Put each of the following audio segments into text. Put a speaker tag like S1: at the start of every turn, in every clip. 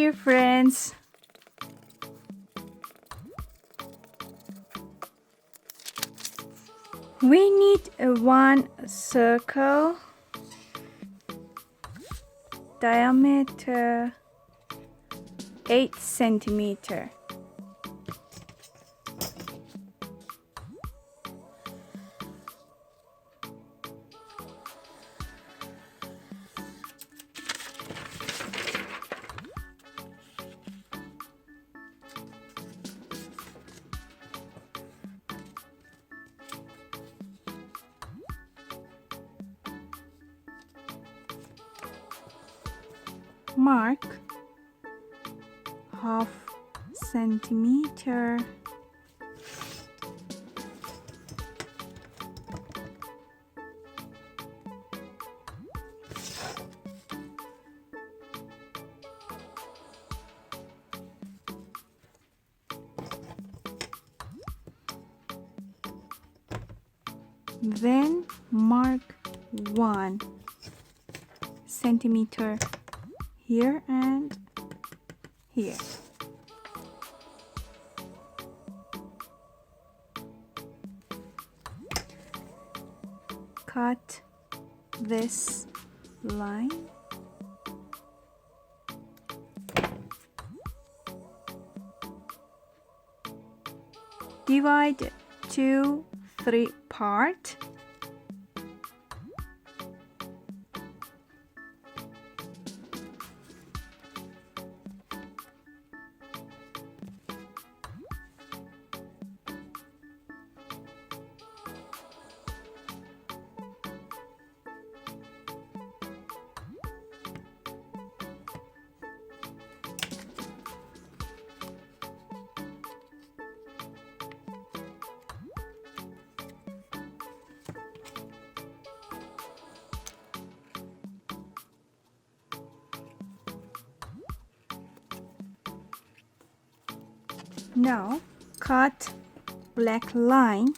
S1: dear friends. We need one circle, diameter 8 centimeter. Mark half centimeter. Then mark 1 centimeter here and here. Cut this line. Divide to 3 parts. Now cut black line.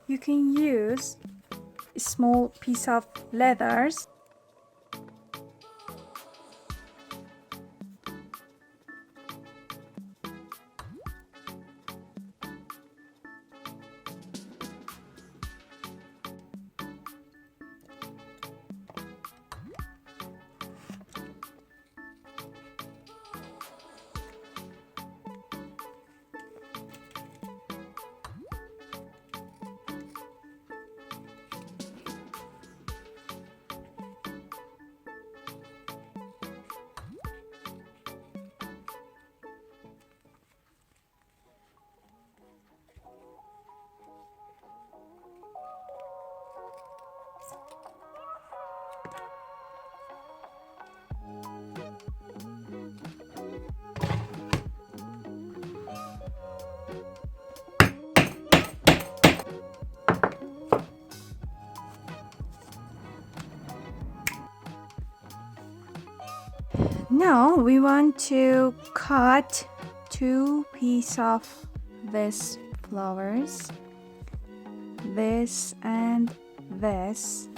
S1: You can use a small piece of leathers. Now we want to cut 2 pieces of these flowers, this and this.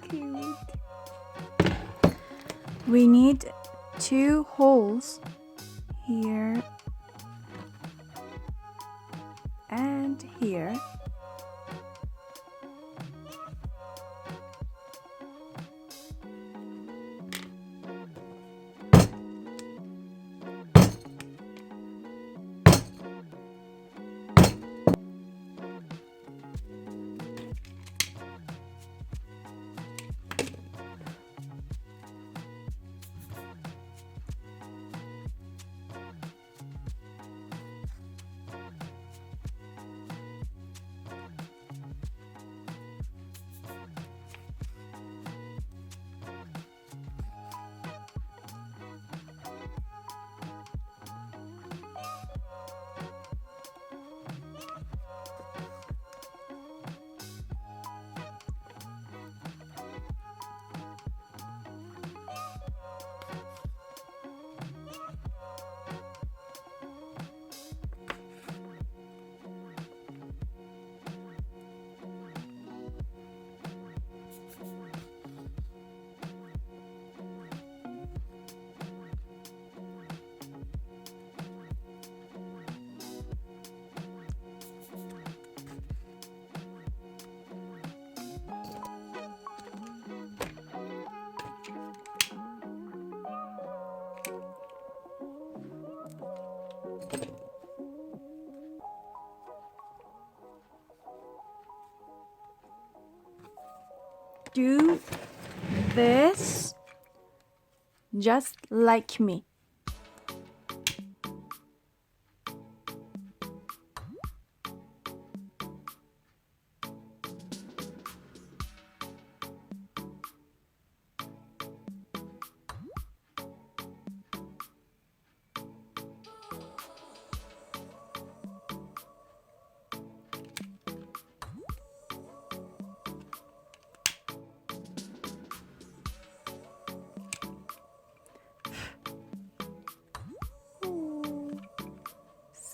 S1: Cute. We need 2 holes here and here. do this just like me.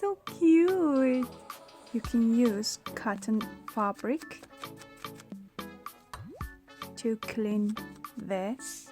S1: So cute. You can use cotton fabric to clean this.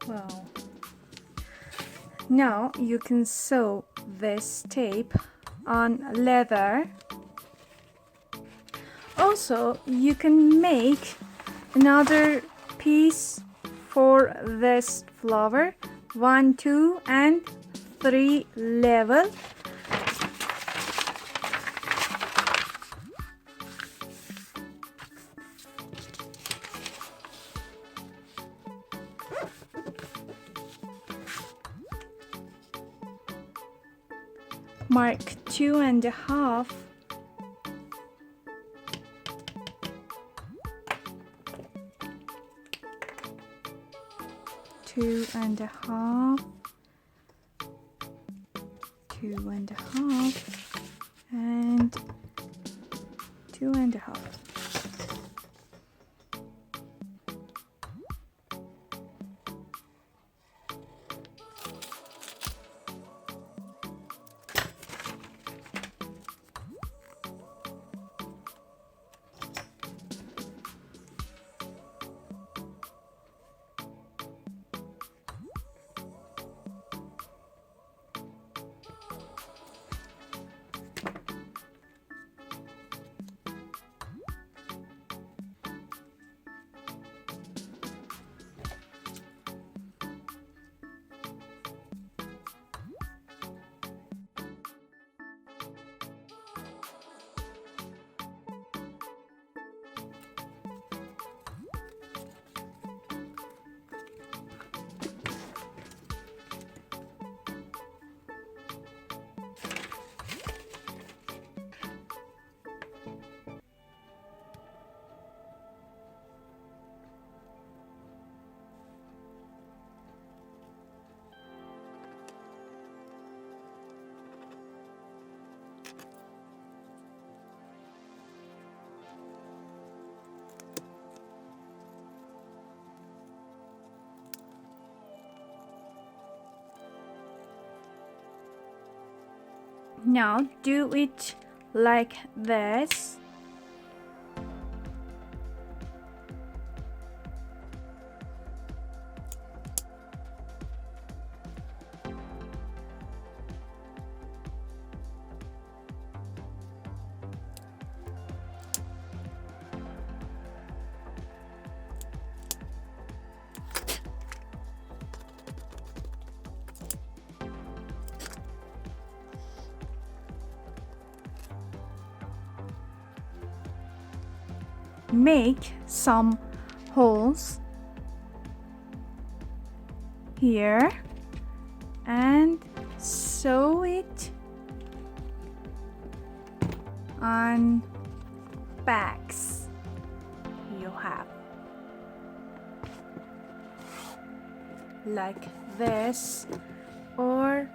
S1: Wow. Now you can sew this tape on leather. Also, you can make another piece for this flower. 1, 2, and 3 level. Mark 2.5. Two and a half, 2.5, and 2.5. Now do it like this. Make some holes here and sew it on bags you have, like this or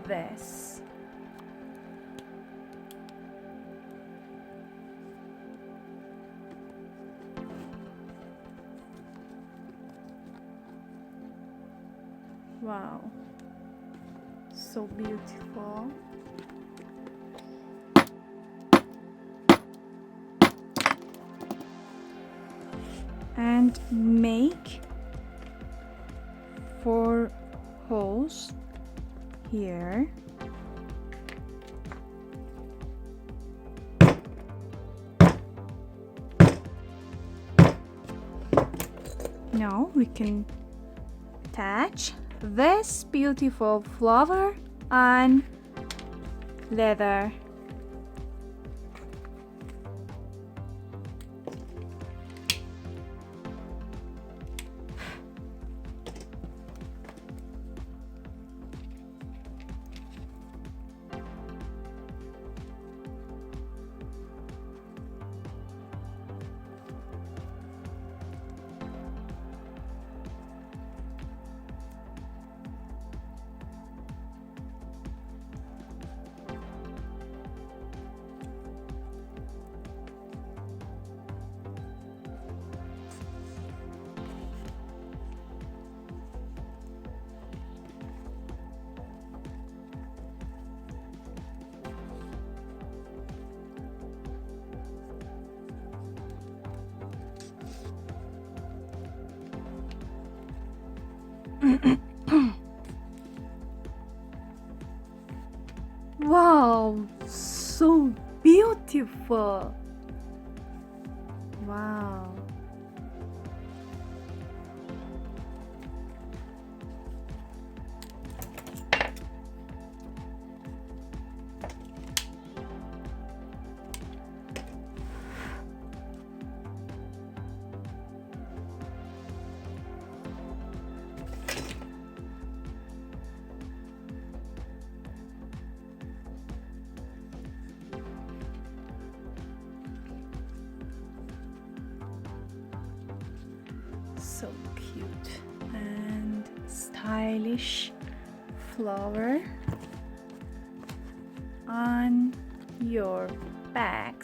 S1: this. Wow, so beautiful. And make 4 holes here. Now we can attach this beautiful flower on leather. Wow, so beautiful. Wow. So cute and stylish flower on your bag.